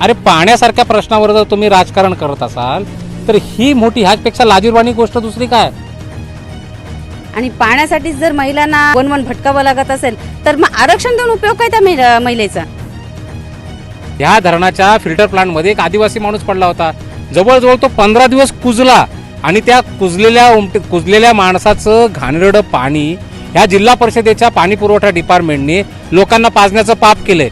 अरे पाण्यासारख्या प्रश्नावर जर तुम्ही राजकारण करत असाल तर ही मोठी ह्यापेक्षा लाजिरवाणी गोष्ट दुसरी काय? आणि पाण्यासाठी जर महिलांना वन भटकावं लागत असेल तर मग आरक्षण देऊन उपयोग काय त्या महिलेचा? ह्या धरणाच्या फिल्टर प्लांटमध्ये एक आदिवासी माणूस पडला होता, जवळजवळ तो 15 दिवस कुजला आणि त्या कुजलेल्या माणसाचं घाणेरडं पाणी ह्या जिल्हा परिषदेच्या पाणी पुरवठा डिपार्टमेंटने लोकांना पाजण्याचं पाप केलंय.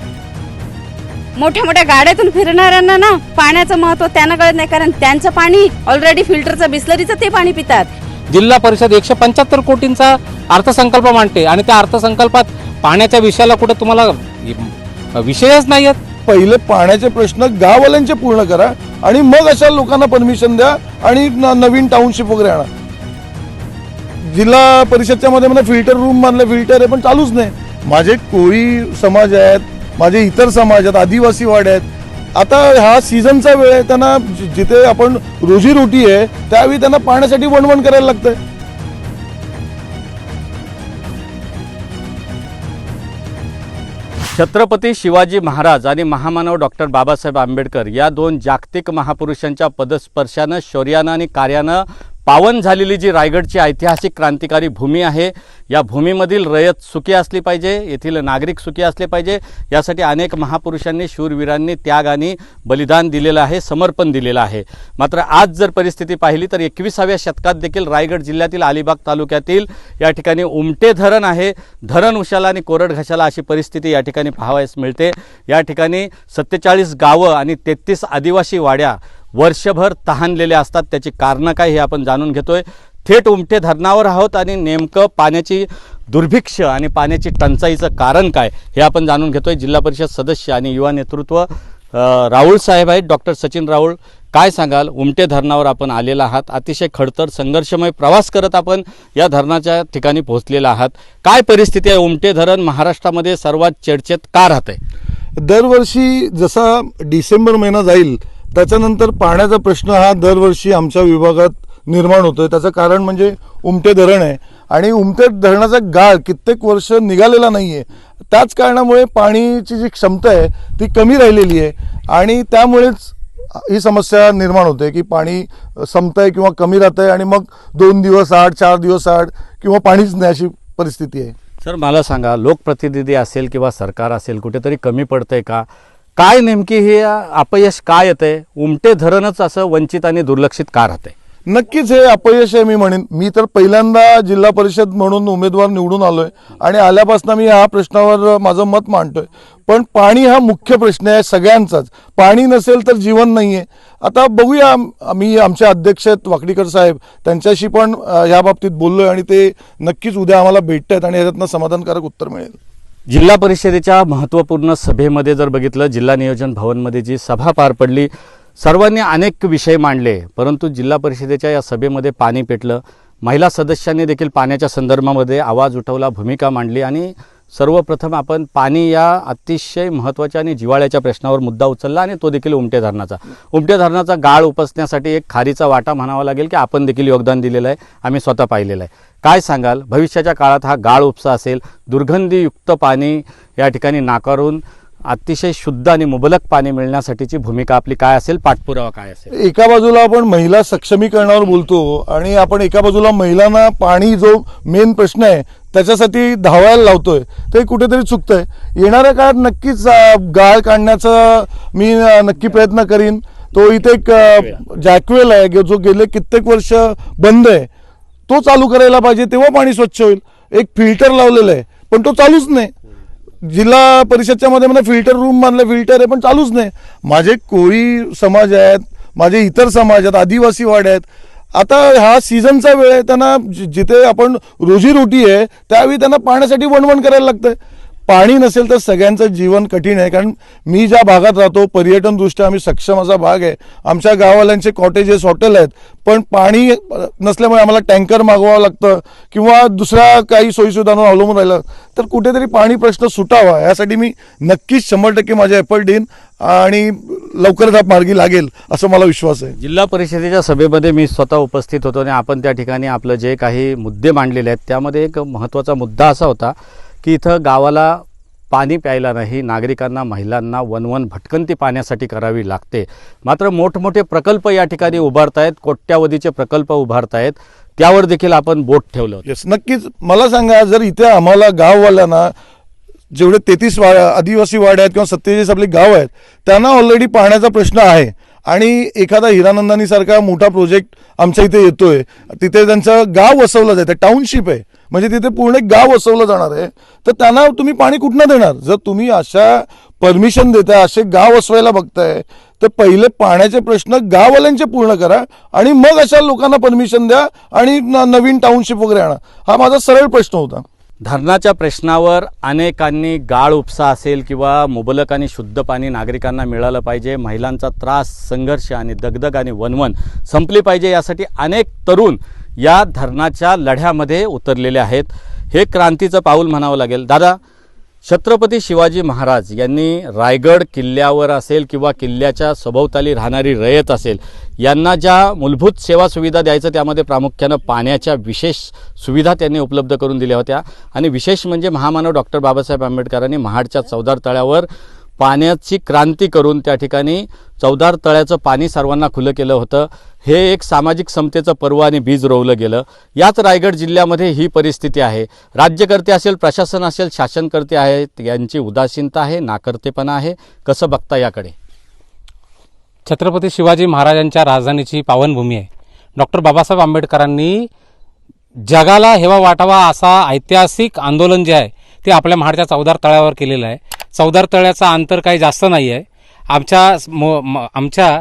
मोठ्या मोठ्या गाड्यातून फिरणाऱ्यांना ना पाण्याचं महत्त्व त्यांना कळत नाही, कारण त्यांचं पाणी ऑलरेडी फिल्टरचं बिस्लरीचं ते पाणी पितात. जिल्हा परिषद 175 कोटींचा अर्थसंकल्प मांडते आणि त्या अर्थसंकल्पात पाण्याच्या विषयाला कुठे तुम्हाला विषयच नाही आहेत. पहिले पाण्याचे प्रश्न गाववाल्यांचे पूर्ण करा आणि मग अशा लोकांना परमिशन द्या आणि नवीन टाउनशिप वगैरे आणा. जिल्हा परिषदच्या मध्ये फिल्टर रूम बांधले, फिल्टर आहे पण चालूच नाही. माझे कोळी समाज आहेत, माझे इतर समाज आहेत, आदिवासी वाड आहेत. आता हा सीझनचा वेळ आहे, त्यांना जिथे आपण रोजीरोटी आहे त्यावेळी त्यांना पाण्यासाठी वणवण करायला लागतंय. छत्रपती शिवाजी महाराज आणि महामानव डॉक्टर बाबासाहेब आंबेडकर या दोन जागतिक महापुरुषांच्या पदस्पर्शानं, शौर्यानं आणि कार्यानं पावन झालेली जी रायगडची ऐतिहासिक क्रांतिकारी भूमी आहे, या भूमीमधील रयत सुखी असली पाहिजे, येथील नागरिक सुखी असले पाहिजे, यासाठी अनेक महापुरुषांनी, शूरवीरांनी त्याग आणि बलिदान दिलेलं आहे, समर्पण दिलेलं आहे. मात्र आज जर परिस्थिती पाहिली तर 21व्या शतकात देखील रायगड जिल्ह्यातील अलिबाग तालुक्यातील या ठिकाणी उमटे धरण आहे. धरण उशाला आणि कोरड घशाला अशी परिस्थिती या ठिकाणी पाहावयास मिळते. या ठिकाणी 47 गावं आणि 33 आदिवासी वाड्या वर्षभर तहानलेल्या असतात. त्याची कारणं काय हे आपण जाणून घेतोय. थेट उमटे धरणावर आहोत आणि नेमकं पाण्याची दुर्भिक्ष आणि पाण्याची टंचाईचं कारण काय हे आपण जाणून घेतोय. जिल्हा परिषद सदस्य आणि युवा नेतृत्व राहुल साहेब आहेत, डॉक्टर सचिन राहुल. काय सांगाल? उमटे धरणावर आपण आलेला आहात, अतिशय खडतर संघर्षमय प्रवास करत आपण या धरणाच्या ठिकाणी पोहोचलेला आहात. काय परिस्थिती आहे? उमटे धरण महाराष्ट्रामध्ये सर्वात चर्चेत का राहतंय? दरवर्षी जसा डिसेंबर महिना जाईल त्याच्यानंतर पाण्याचा प्रश्न हा दरवर्षी आमच्या विभागात निर्माण होतोय. त्याचं कारण म्हणजे उमटे धरण आहे आणि उमटे धरणाचा गाळ कित्येक वर्ष निघालेला नाहीये. त्याच कारणामुळे पाणीची जी क्षमता आहे ती कमी राहिलेली आहे आणि त्यामुळेच ही समस्या निर्माण होते की पाणी संपतंय किंवा कमी राहतंय आणि मग 2 दिवस आड, 4 दिवस आड किंवा पाणीच नाही अशी परिस्थिती आहे. सर, मला सांगा, लोकप्रतिनिधी असेल किंवा सरकार असेल, कुठेतरी कमी पडतंय का? काय नेमकी हे अपयश काय येतंय? उमटे धरणच असं वंचित आणि दुर्लक्षित का राहतंय? नक्कीच हे अपयश आहे मी म्हणेन. मी तर पहिल्यांदा जिल्हा परिषद म्हणून उमेदवार निवडून आलोय आणि आल्यापासून मी ह्या प्रश्नावर माझं मत मांडतोय. पण पाणी हा मुख्य प्रश्न आहे सगळ्यांचाच. पाणी नसेल तर जीवन नाही आहे. आता बघूया, आम्ही आमचे अध्यक्ष आहेत वाकडीकर साहेब, त्यांच्याशी पण ह्या बाबतीत बोललोय आणि ते नक्कीच उद्या आम्हाला भेटत आहेत आणि ह्याच्यातनं समाधानकारक उत्तर मिळेल. जिल्हा परिषदेच्या महत्त्वपूर्ण सभेमध्ये जर बघितलं, जिल्हा नियोजन भवनमध्ये जी सभा पार पडली, सर्वांनी अनेक विषय मांडले, परंतु जिल्हा परिषदेच्या या सभेमध्ये पाणी पेटलं. महिला सदस्यांनी देखील पाण्याच्या संदर्भामध्ये आवाज उठवला, भूमिका मांडली आणि सर्वप्रथम आपण पाणी या अतिशय महत्त्वाच्या आणि जिव्हाळ्याच्या प्रश्नावर मुद्दा उचलला आणि तो देखील उमटे धरणाचा. उमटे धरणाचा गाळ उपसण्यासाठी एक खारीचा वाटा म्हणावा लागेल की आपण देखील योगदान दिलेलं आहे, आम्ही स्वतः पाहिलेलं आहे. काय सांगाल? भविष्याच्या काळात हा गाळ उपसा असेल, दुर्गंधीयुक्त पाणी या ठिकाणी नाकारून अतिशय शुद्ध आणि मुबलक पाणी मिळण्यासाठीची भूमिका आपली काय असेल, पाठपुरावा काय असेल? एका बाजूला आपण महिला सक्षमीकरणावर बोलतो आणि आपण एका बाजूला महिलांना पाणी जो मेन प्रश्न आहे त्याच्यासाठी धावायला लावतोय, ते कुठेतरी चुकतंय. येणाऱ्या काळात नक्कीच गाळ काढण्याचा मी नक्की प्रयत्न करीन. तो इथे एक जॅकवेल आहे जो गेले कित्येक वर्ष बंद आहे, तो चालू करायला पाहिजे, तेव्हा पाणी स्वच्छ होईल. एक फिल्टर लावलेलं आहे पण तो चालूच नाही. जिल्हा परिषदच्या मध्ये फिल्टर रूम बांधले, फिल्टर आहे पण चालूच नाही. माझे कोळी समाज आहेत, माझे इतर समाज आहेत, आदिवासी वाड आहेत. आता हा सीझनचा वेळ आहे, त्यांना जिथे आपण रोजीरोटी आहे त्यावेळी त्यांना पाण्यासाठी वणवण करायला लागतंय. पाणी नसेल तर सगळ्यांचं जीवन कठीण आहे. कारण मी ज्या भागात राहतो पर्यटनदृष्ट्या आम्ही सक्षम असा भाग आहे. आमच्या गाववाल्यांचे कॉटेजेस, हॉटेल आहेत, पण पाणी नसल्यामुळे आम्हाला टँकर मागवावं लागतं किंवा दुसऱ्या काही सोयीसुविधांवर अवलंबून राहिलं. तर कुठेतरी पाणी प्रश्न सुटावा यासाठी मी नक्कीच 100% माझे एफर्ट देईन आणि लवकरच हा मार्गी लागेल असं मला विश्वास आहे. जिल्हा परिषदेच्या सभेमध्ये मी स्वतः उपस्थित होतो आणि आपण त्या ठिकाणी आपलं जे काही मुद्दे मांडलेले आहेत त्यामध्ये एक महत्त्वाचा मुद्दा असा होता की इथं गावाला पाणी प्यायला नाही, नागरिकांना, महिलांना वनवन भटकंती पाण्यासाठी करावी लागते. मात्र मोठमोठे प्रकल्प या ठिकाणी उभारतायत, कोट्यावधीचे प्रकल्प उभारतायत, त्यावर देखील आपण बोट ठेवलं होतं. येस, नक्कीच. मला सांगा, जर इथे आम्हाला गाववाल्यांना जेवढे 33 आदिवासी वाडे आहेत किंवा 47 आपले गाव आहेत त्यांना ऑलरेडी पाण्याचा प्रश्न आहे आणि एखादा हिरानंदानी सारखा मोठा प्रोजेक्ट आमच्या इथे येतोय, तिथे त्यांचं गाव वसवलं जातं, टाउनशिप आहे, म्हणजे तिथे पूर्ण एक गाव वसवलं जाणार आहे, तर त्यांना तुम्ही पाणी कुठनं देणार? जर तुम्ही अशा परमिशन देताय, असे गाव वसवायला बघताय, तर पहिले पाण्याचे प्रश्न गाववाल्यांचे पूर्ण करा आणि मग अशा लोकांना परमिशन द्या आणि नवीन टाउनशिप वगैरे आणा. हा माझा सरळ प्रश्न होता. धरणाच्या प्रश्नावर अनेकांनी गाळ उपसा असेल किंवा मुबलक आणि शुद्ध पाणी नागरिकांना मिळालं पाहिजे, महिलांचा त्रास, संघर्ष आणि दगदग आणि वनवन संपली पाहिजे, यासाठी अनेक तरुण या धरणाच्या लढ्यामध्ये उतरलेले आहेत. हे क्रांतीचं पाऊल म्हणावं लागेल. दादा, छत्रपती शिवाजी महाराज यांनी रायगड किल्ल्यावर असेल किंवा किल्ल्याच्या सभोवताली राहणारी रयत असेल, यांना ज्या मूलभूत सेवा सुविधा द्यायचं त्यामध्ये प्रामुख्यानं पाण्याच्या विशेष सुविधा त्यांनी उपलब्ध करून दिल्या होत्या. आणि विशेष म्हणजे महामानव डॉक्टर बाबासाहेब आंबेडकरांनी महाडच्या चौदार तळ्यावर पाण्याची क्रांती करून त्या ठिकाणी चौदार तळ्याचं पाणी सर्वांना खुलं केलं होतं. हे एक सामाजिक समतेचं पर्व आणि बीज रोवलं गेलं. याच रायगड जिल्ह्यामध्ये ही परिस्थिती आहे. राज्यकर्ते असेल, प्रशासन असेल, शासनकर्ते आहेत, यांची उदासीनता आहे, नाकर्तेपणा आहे. कसं बघता याकडे? छत्रपती शिवाजी महाराजांच्या राजधानीची पावनभूमी आहे. डॉक्टर बाबासाहेब आंबेडकरांनी जगाला हेवा वाटावा असा ऐतिहासिक आंदोलन जे आहे ते आपल्या महाडच्या चौदार तळ्यावर केलेलं आहे. चौदार तळ्याचा अंतर काही जास्त नाही आहे. आमच्या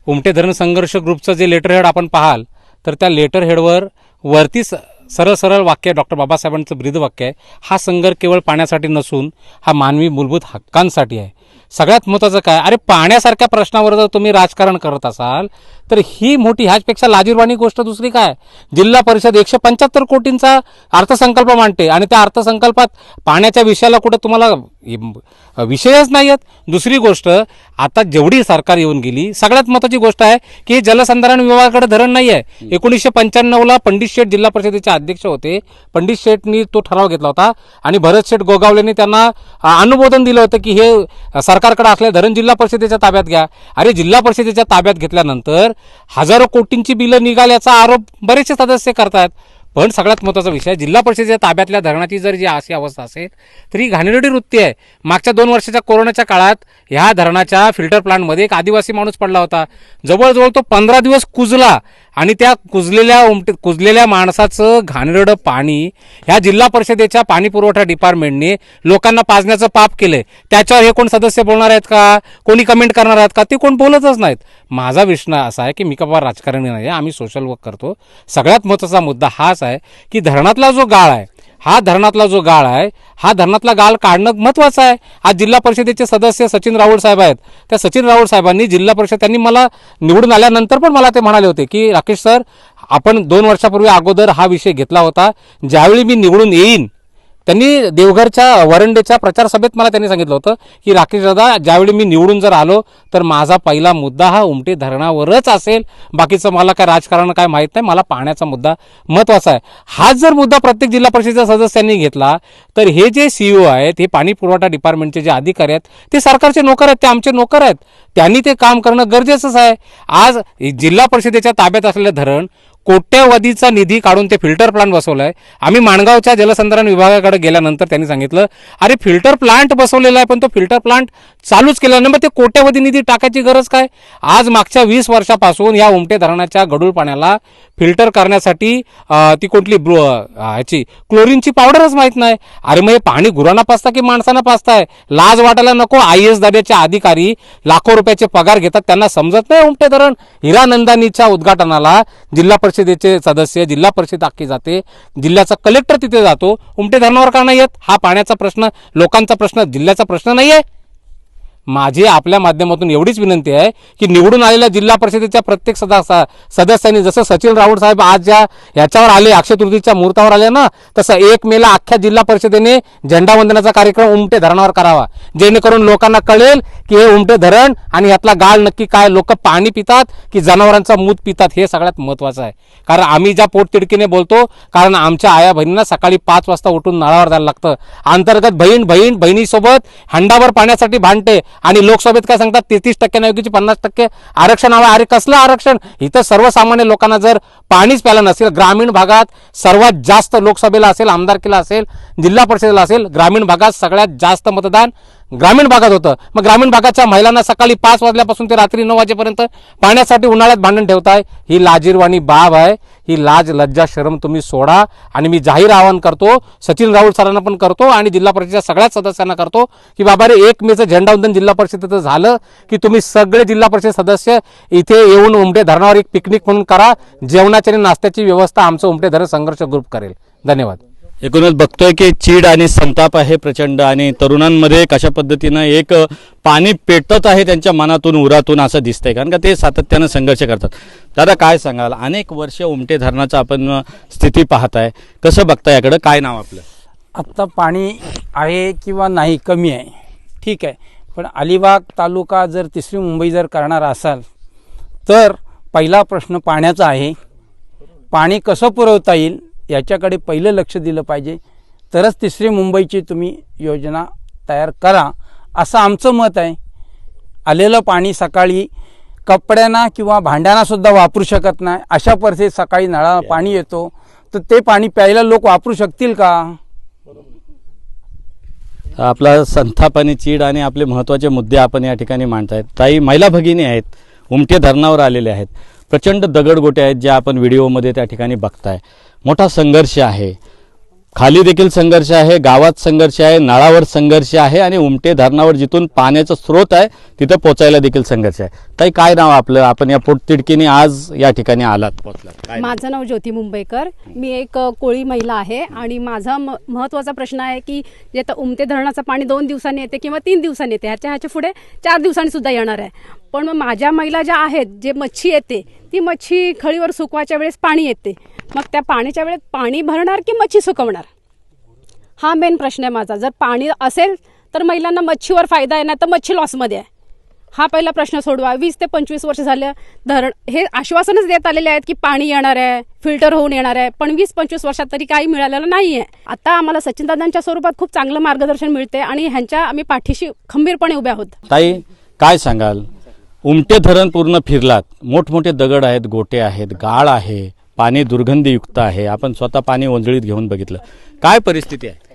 उमटे धरण संघर्ष ग्रुपचं जे लेटर हेड आपण पाहाल तर त्या लेटर हेडवर वरती सरळ सरळ वाक्य डॉक्टर बाबासाहेबांचं ब्रीद वाक्य आहे, हा संघर्ष केवळ पाण्यासाठी नसून हा मानवी मूलभूत हक्कांसाठी आहे. सगळ्यात महत्त्वाचं काय, अरे पाण्यासारख्या प्रश्नावर जर तुम्ही राजकारण करत असाल तर ही मोठी, ह्याचपेक्षा लाजिरवाणी गोष्ट दुसरी काय? जिल्हा परिषद 175 कोटींचा अर्थसंकल्प मांडते आणि त्या अर्थसंकल्पात पाण्याच्या विषयाला कुठं तुम्हाला विषयच नाही आहेत. दुसरी गोष्ट, आता जेवढी सरकार येऊन गेली, सगळ्यात महत्त्वाची गोष्ट आहे की जलसंधारण विभागाकडे धरण नाही आहे. 1995ला पंडित शेठ जिल्हा परिषदेचे अध्यक्ष होते. पंडित शेठनी तो ठराव घेतला होता आणि भरत शेठ गोगावलेंनी त्यांना अनुमोदन दिलं होतं की हे सरकारकडे असले धरण जिल्हा परिषदेच्या ताब्यात घ्या. अरे जिल्हा परिषदेच्या ताब्यात घेतल्यानंतर हजारो कोटींची बिलं निघाल्याचा आरोप बरेचसे सदस्य करतात. पण सगळ्यात महत्त्वाचा विषय, जिल्हा परिषदेच्या ताब्यातल्या धरणाची जर जी अशी अवस्था असेल तर ही घाणेरडी वृत्ती आहे. मागच्या 2 वर्षाच्या कोरोनाच्या काळात ह्या धरणाच्या फिल्टर प्लांटमध्ये एक आदिवासी माणूस पडला होता. जवळजवळ तो 15 दिवस कुजला आणि त्या कुजलेल्या माणसाचं घाणेरडं पाणी ह्या जिल्हा परिषदेच्या पाणी पुरवठा डिपार्टमेंटने लोकांना पाजण्याचं पाप केलंय. त्याच्यावर हे कोण सदस्य बोलणार आहेत का, कोणी कमेंट करणार आहेत का? ते कोण बोलतच नाहीत. माझा विषय असा आहे की मी बाबा राजकारणी नाही आहे, आम्ही सोशल वर्क करतो. सगळ्यात महत्त्वाचा मुद्दा हाच आहे की धरणातला जो गाळ आहे, हा धरणातला गाळ काढणं महत्त्वाचं आहे. आज जिल्हा परिषदेचे सदस्य सचिन राऊळ साहेब आहेत. त्या सचिन राऊळ साहेबांनी जिल्हा परिषद, त्यांनी मला निवडून आल्यानंतर पण मला ते म्हणाले होते की राकेश सर, आपण 2 वर्षापूर्वी अगोदर हा विषय घेतला होता, ज्यावेळी मी निवडून येईन. त्यांनी देवघरच्या वरंडेच्या प्रचार सभेत मला त्यांनी सांगितलं होतं की राकेश दादा, ज्यावेळी मी निवडून जर आलो तर माझा पहिला मुद्दा हा उमटे धरणावरच असेल. बाकीचं मला काय राजकारण काय माहीत नाही, मला पाण्याचा मुद्दा महत्त्वाचा आहे. हाच जर मुद्दा प्रत्येक जिल्हा परिषदेच्या सदस्यांनी घेतला तर हे जे CEO आहेत, हे पाणी पुरवठा डिपार्टमेंटचे जे अधिकारी आहेत, ते सरकारचे नोकर आहेत, ते आमचे नोकर आहेत. त्यांनी ते काम करणं गरजेचंच आहे. आज जिल्हा परिषदेच्या ताब्यात असलेलं धरण कोट्यवधीचा निधी काढून ते फिल्टर प्लांट बसवलाय. आम्ही माणगावच्या जलसंधारण विभागाकडे गेल्यानंतर त्यांनी सांगितलं, अरे फिल्टर प्लांट बसवलेला आहे पण तो फिल्टर प्लांट चालूच केला नाही, मग ते कोट्यवधी निधी टाकायची गरज काय? आज मागच्या 20 वर्षापासून या उमटे धरणाच्या गढूळ पाण्याला फिल्टर करण्यासाठी ती कुठली ह्याची क्लोरीनची पावडरच माहीत नाही. अरे मग हे पाणी गुरांना पाजता की माणसांना पाजताय? लाज वाटायला नको. IAS दर्जाचे अधिकारी लाखो रुपयाचे पगार घेतात, त्यांना समजत नाही उमटे धरण. हिरानंदानीच्या उद्घाटनाला जिल्हा परिषदेचे सदस्य, जिल्हा परिषद अख्खी जाते, जिल्ह्याचा कलेक्टर तिथे जातो. उमटे धरणावर का नाही येत? हा पाण्याचा प्रश्न, लोकांचा प्रश्न, जिल्ह्याचा प्रश्न नाही आहे. माझी आपल्या माध्यमातून एवढीच विनंती आहे की निवडून आलेल्या जिल्हा परिषदेच्या प्रत्येक सदस्यांनी, जसं सचिन राऊत साहेब आज ज्या याच्यावर आले, अक्षय तृतीयेच्या मुहूर्तावर आले ना, तसं 1 मेला अख्ख्या जिल्हा परिषदेने झेंडा वंदनाचा कार्यक्रम उमटे धरणावर करावा, जेणेकरून लोकांना कळेल की हे उमटे धरण आणि यातला गाळ नक्की काय, लोक पाणी पितात की जनावरांचा मूत पितात, हे सगळ्यात महत्त्वाचं आहे. कारण आम्ही ज्या पोटतिडकीने बोलतो, कारण आमच्या आया बहिणींना सकाळी 5 वाजता उठून नळावर जायला लागतं. अंतर्गत बहिणीसोबत हंडाभर पाण्यासाठी भांडते आणि लोकसभेत काय सांगतात, 33% ऐवजी 50% आरक्षण हवं. अरे कसलं आरक्षण? इथं सर्वसामान्य लोकांना जर पाणीच प्यायला नसेल, ग्रामीण भागात सर्वात जास्त लोकसभेला असेल, आमदारकीला असेल, जिल्हा परिषदेला असेल, ग्रामीण भागात सगळ्यात जास्त मतदान ग्रामीण भागात होतं. मग ग्रामीण भागाच्या महिलांना सकाळी 5 वाजल्यापासून ते रात्री 9 वाजेपर्यंत पाण्यासाठी उन्हाळ्यात भांडण ठेवताय. ही लाजिरवाणी बाब आहे. ही लाज लज्जा शरम तुम्ही सोडा. आणि मी जाहीर आवाहन करतो, सचिन राऊत सरांना पण करतो आणि जिल्हा परिषदेच्या सगळ्याच सदस्यांना करतो की बाबा रे, 1 मेचं झेंडावंदन जिल्हा परिषदेचं झालं की तुम्ही सगळे जिल्हा परिषद सदस्य इथे येऊन उमटे धरणावर एक पिकनिक म्हणून करा. जेवणाची आणि नाश्त्याची व्यवस्था आमचं उमटे धरण संघर्ष ग्रुप करेल. धन्यवाद. एकूणच बघतोय की चीड आणि संताप आहे प्रचंड, आणि तरुणांमध्ये कशा पद्धतीनं एक पाणी पेटत आहे त्यांच्या मनातून उरातून असं दिसतंय, कारण का ते सातत्यानं संघर्ष करतात. दादा काय सांगाल, अनेक वर्ष उमटे धरणाचं आपण स्थिती पाहताय, कसं बघताय याकडं, काय नाव आपलं? आत्ता पाणी आहे किंवा नाही, कमी आहे, ठीक आहे, पण अलिबाग तालुका जर तिसरी मुंबई जर करणार असाल तर पहिला प्रश्न पाण्याचा आहे. पाणी कसं पुरवता येईल याच्याकडे पहिलं लक्ष दिलं पाहिजे, तरच तिसरी मुंबईची तुम्ही योजना तयार करा, असं आमचं मत आहे. आलेलं पाणी सकाळी कपड्यांना किंवा भांड्यांनासुद्धा वापरू शकत नाही, अशा परिस्थितीत सकाळी नळाला पाणी येतो, तर ते पाणी प्यायला लोक वापरू शकतील का? आपला संताप आणि चीड आणि आपले महत्त्वाचे मुद्दे आपण या ठिकाणी मांडतायत. ताई, महिला भगिनी आहेत, उमटे धरणावर आलेले आहेत, प्रचंड दगडगोटे आहेत ज्या आपण व्हिडिओमध्ये त्या ठिकाणी बघताय. मोठा संघर्ष आहे, खाली देखील संघर्ष आहे, गावात संघर्ष आहे, नळावर संघर्ष आहे, आणि उमटे धरणावर जिथून पाण्याचा स्रोत आहे तिथं पोचायला देखील संघर्ष आहे. ताई, काय नाव आपलं? आपण या पोटतिडकीने आज या ठिकाणी आलात, पोचलात? माझं नाव ज्योती मुंबईकर. मी एक कोळी महिला आहे आणि माझा महत्त्वाचा प्रश्न आहे की जे तर उमटे धरणाचं पाणी 2 दिवसांनी येते किंवा 3 दिवसांनी येते, ह्याच्या पुढे 4 दिवसांनी सुद्धा येणार आहे. पण मग माझ्या महिला ज्या आहेत, जे मच्छी येते ती मच्छी खळीवर सुकवायच्या वेळेस पाणी येते, मग त्या पाण्याच्या वेळेस पाणी भरणार की मच्छी सुकवणार, हा मेन प्रश्न आहे माझा. जर पाणी असेल तर महिलांना मच्छीवर फायदा आहे, नाही तर मच्छी लॉसमध्ये आहे. हा पहिला प्रश्न सोडवा. 20 ते 25 वर्ष झालं धरण हे आश्वासनच देत आलेले आहेत की पाणी येणार आहे, फिल्टर होऊन येणार आहे, पण 20-25 वर्षात तरी काही मिळालेलं नाही आहे. आता आम्हाला सचिनदादांच्या स्वरूपात खूप चांगलं मार्गदर्शन मिळते आणि ह्यांच्या आम्ही पाठीशी खंबीरपणे उभ्या आहोत. ताई, काय सांगाल, उमटे धरण पूर्ण फिरलात, मोठमोठे दगड आहेत, गोटे आहेत, गाळ आहे, पाणी दुर्गंधीयुक्त आहे, आपण स्वतः पाणी ओंजळीत घेऊन बघितलं, काय परिस्थिती आहे?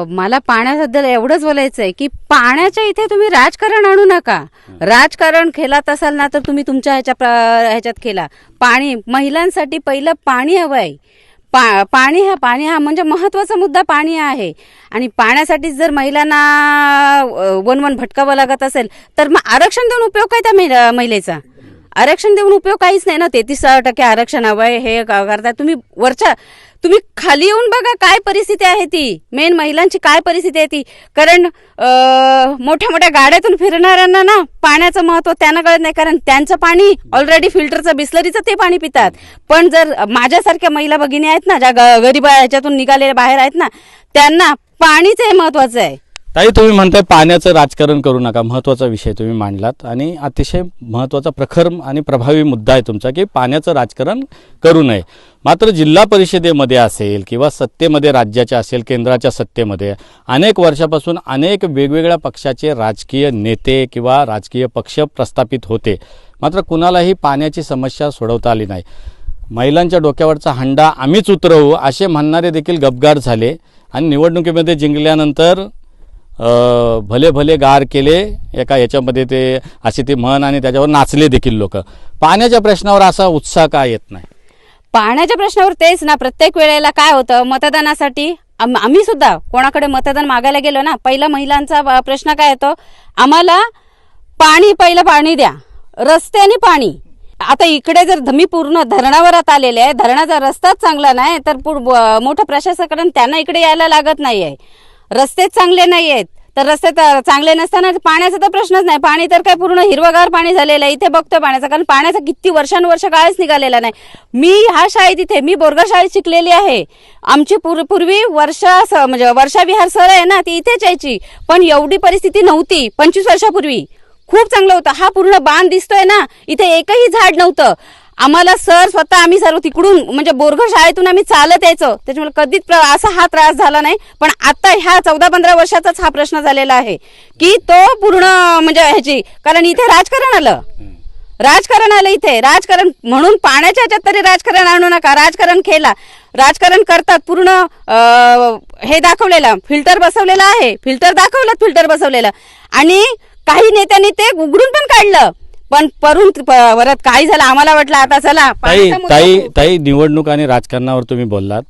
मला पाण्याबद्दल एवढंच बोलायचं आहे की पाण्याच्या इथे तुम्ही राजकारण आणू नका. राजकारण खेळत असाल ना तर तुम्ही तुमच्या ह्याच्यात खेळा. पाणी महिलांसाठी पहिलं पाणी हवं आहे. पाणी हा म्हणजे महत्त्वाचा मुद्दा पाणी आहे. आणि पाण्यासाठी जर महिलांना वन भटकावं लागत असेल तर मग आरक्षण देऊन उपयोग काय त्या महिलेचा? आरक्षण देऊन उपयोग काहीच नाही ना. 33% आरक्षण हवंय हे करता तुम्ही खाली येऊन बघा काय परिस्थिती आहे ती, मेन महिलांची काय परिस्थिती आहे ती. कारण मोठ्या मोठ्या गाड्यातून फिरणाऱ्यांना ना पाण्याचं महत्त्व त्यांना कळत नाही, कारण त्यांचं पाणी ऑलरेडी फिल्टरचं बिस्लरीचं ते पाणी पितात. पण जर माझ्यासारख्या महिला भगिनी आहेत ना, ज्या गरीब ह्याच्यातून निघालेल्या बाहेर आहेत ना, त्यांना पाणीच हे महत्त्वाचं आहे. ताई, तुम्ही म्हणताय पाण्याचं राजकारण करू नका, महत्त्वाचा विषय तुम्ही मांडलात आणि अतिशय महत्त्वाचा प्रखर आणि प्रभावी मुद्दा आहे तुमचा की पाण्याचं राजकारण करू नये. मात्र जिल्हा परिषदेमध्ये असेल किंवा सत्तेमध्ये राज्याच्या असेल, केंद्राच्या सत्तेमध्ये अनेक वर्षापासून अनेक वेगवेगळ्या पक्षाचे राजकीय नेते किंवा राजकीय पक्ष प्रस्थापित होते, मात्र कुणालाही पाण्याची समस्या सोडवता आली नाही. महिलांच्या डोक्यावरचा हंडा आम्हीच उतरवू असे म्हणणारे देखील गपगार झाले आणि निवडणुकीमध्ये जिंकल्यानंतर भले भले गार केले एका याच्यामध्ये, ते अशी ती म्हण, आणि त्याच्यावर नाचले देखील लोक. पाण्याच्या प्रश्नावर असा उत्साह का येत नाही? पाण्याच्या प्रश्नावर तेच ना, प्रत्येक वेळेला काय होतं, मतदानासाठी आम्ही सुद्धा कोणाकडे मतदान मागायला गेलो ना, पहिला महिलांचा प्रश्न काय येतो, आम्हाला पहिलं पाणी द्या, रस्ते आणि पाणी. आता इकडे जर मी पूर्ण धरणावर आता आलेले आहे, धरणाचा रस्ताच चांगला नाही तर मोठं प्रशासनाकडून त्यांना इकडे यायला लागत नाही आहे. रस्तेच चांगले नाही आहेत तर रस्ते तर चांगले नसताना पाण्याचा तर प्रश्नच नाही. पाणी तर काय पूर्ण हिरवगार पाणी झालेलं आहे. इथे बघतोय पाण्याचा, कारण पाण्याचा किती वर्षानुवर्ष काळच निघालेला नाही. मी ह्या शाळेत इथे मी बोरगा शाळेत शिकलेली आहे. आमची पूर्वी म्हणजे वर्षा विहार सर आहे ना, ती इथेच यायची. पण एवढी परिस्थिती नव्हती 25 वर्षापूर्वी. खूप चांगलं होतं. हा पूर्ण बांध दिसतोय ना, इथे एकही झाड नव्हतं. आम्हाला सर स्वतः आम्ही सर्व तिकडून म्हणजे बोरघर शाळेतून आम्ही चालत यायचो, त्याच्यामुळे कधीच असा हा त्रास झाला नाही. पण आता ह्या 14-15 वर्षाचाच हा प्रश्न झालेला आहे की तो पूर्ण म्हणजे ह्याची, कारण इथे राजकारण आलं इथे राजकारण म्हणून पाण्याच्या ह्याच्यात तरी राजकारण आणू नका. राजकारण करतात पूर्ण हे दाखवलेलं फिल्टर बसवलेलं आहे. फिल्टर बसवलेलं आणि काही नेत्यांनी ते उघडून पण काढलं. पण परत काही झालं, आम्हाला वाटलं आता चला पाण्याचा मुद्दा ताई निवडणूक आणि राजकारणावर तुम्ही बोललात.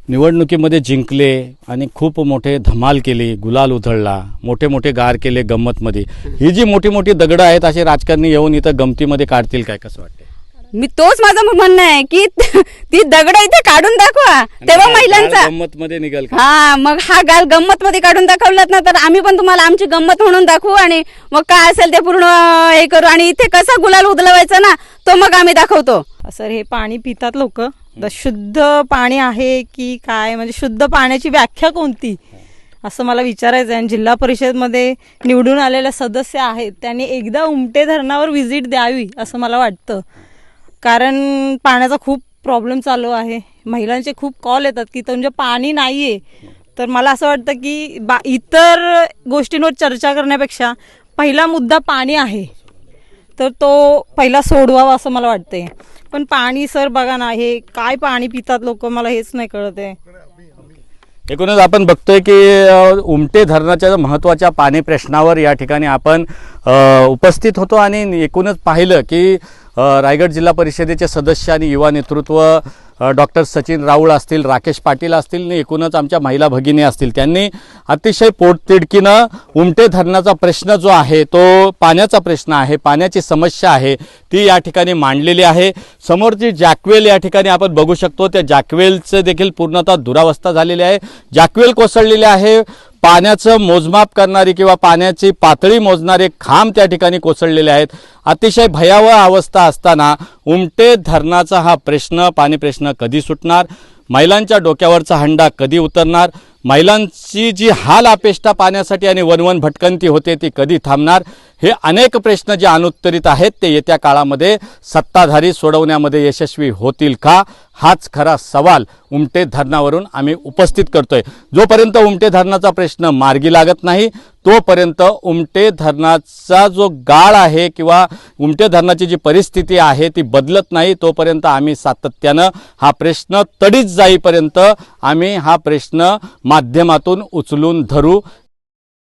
निवडणुकीमध्ये जिंकले आणि खूप मोठे धमाल केली, गुलाल उधळला, मोठे मोठे गार केले गंमतमध्ये. ही जी मोठी मोठी दगडं आहेत असे राजकारणी येऊन इथं गमतीमध्ये काढतील काय, कसं वाटतं? मी तोच माझं म्हणणं आहे की ती दगड इथे काढून दाखवा, तेव्हा महिलांचा गंमत मध्ये निघाल का? हा मग हा गाल गंमत मध्ये काढून दाखवलात ना, तर आम्ही पण तुम्हाला आमची गंमत म्हणून दाखवू आणि मग काय असेल ते पूर्ण हे करू. आणि इथे कसा गुलाल उधळवायचा ना, तो मग आम्ही दाखवतो. सर हे पाणी पितात लोक, शुद्ध पाणी आहे की काय, म्हणजे शुद्ध पाण्याची व्याख्या कोणती असं मला विचारायचं आहे. आणि जिल्हा परिषदमध्ये निवडून आलेले सदस्य आहेत त्यांनी एकदा उमटे धरणावर व्हिजिट द्यावी असं मला वाटतं. कारण पाण्याचा खूप प्रॉब्लेम चालू आहे. महिलांचे खूप कॉल येतात की म्हणजे पाणी नाही आहे. तर मला असं वाटतं की इतर गोष्टींवर चर्चा करण्यापेक्षा पहिला मुद्दा पाणी आहे, तर तो पहिला सोडवावा असं मला वाटतंय. पण पाणी सर बघा ना, हे काय पाणी पितात लोक, मला हेच नाही कळत आहे. एकूणच आपण बघतोय की उमटे धरणाच्या महत्त्वाच्या पाणी प्रश्नावर या ठिकाणी आपण उपस्थित होतो आणि एकूणच पाहिलं की रायगड जिल्हा परिषदेचे सदस्य आणि युवा नेतृत्व डॉक्टर सचिन राऊळ असतील, राकेश पाटील असतील आणि एकूणच आमच्या महिला भगिनी असतील, त्यांनी अतिशय पोटतिडकीनं उमटे धरणाचा प्रश्न जो आहे तो पाण्याचा प्रश्न आहे, पाण्याची समस्या आहे ती या ठिकाणी मांडलेली आहे. समोरची जॅकवेल या ठिकाणी आपण बघू शकतो, त्या जॅकवेलचं देखील पूर्णतः दुरावस्था झालेली आहे. जॅकवेल कोसळलेली आहे. पाण्याचं मोजमाप करणारी किंवा पाण्याची पातळी मोजणारे खांब त्या ठिकाणी कोसळलेले आहेत. अतिशय भयावह अवस्था असताना उमटे धरणाचा हा प्रश्न, पाणी प्रश्न कधी सुटणार, महिलांच्या डोक्यावरचा हंडा कधी उतरणार, महिलांची जी हाल अपेष्टा पाण्यासाठी आणि वनवन भटकंती होते ती कधी थांबणार, हे अनेक प्रश्न जे अनुत्तरित आहेत ते येत्या काळामध्ये सत्ताधारी सोडवण्यामध्ये यशस्वी होतील का, हाच खरा सवाल उमटे धरणावरून आम्ही उपस्थित करतोय. जोपर्यंत उमटे धरणाचा प्रश्न मार्गी लागत नाही तोपर्यंत उमटे धरणाचा जो गाळ आहे किंवा उमटे धरणाची जी परिस्थिती आहे ती बदलत नाही तोपर्यंत आम्ही सातत्यानं हा प्रश्न तडीच जाईपर्यंत आम्ही हा प्रश्न माध्यमातून उचलून धरू.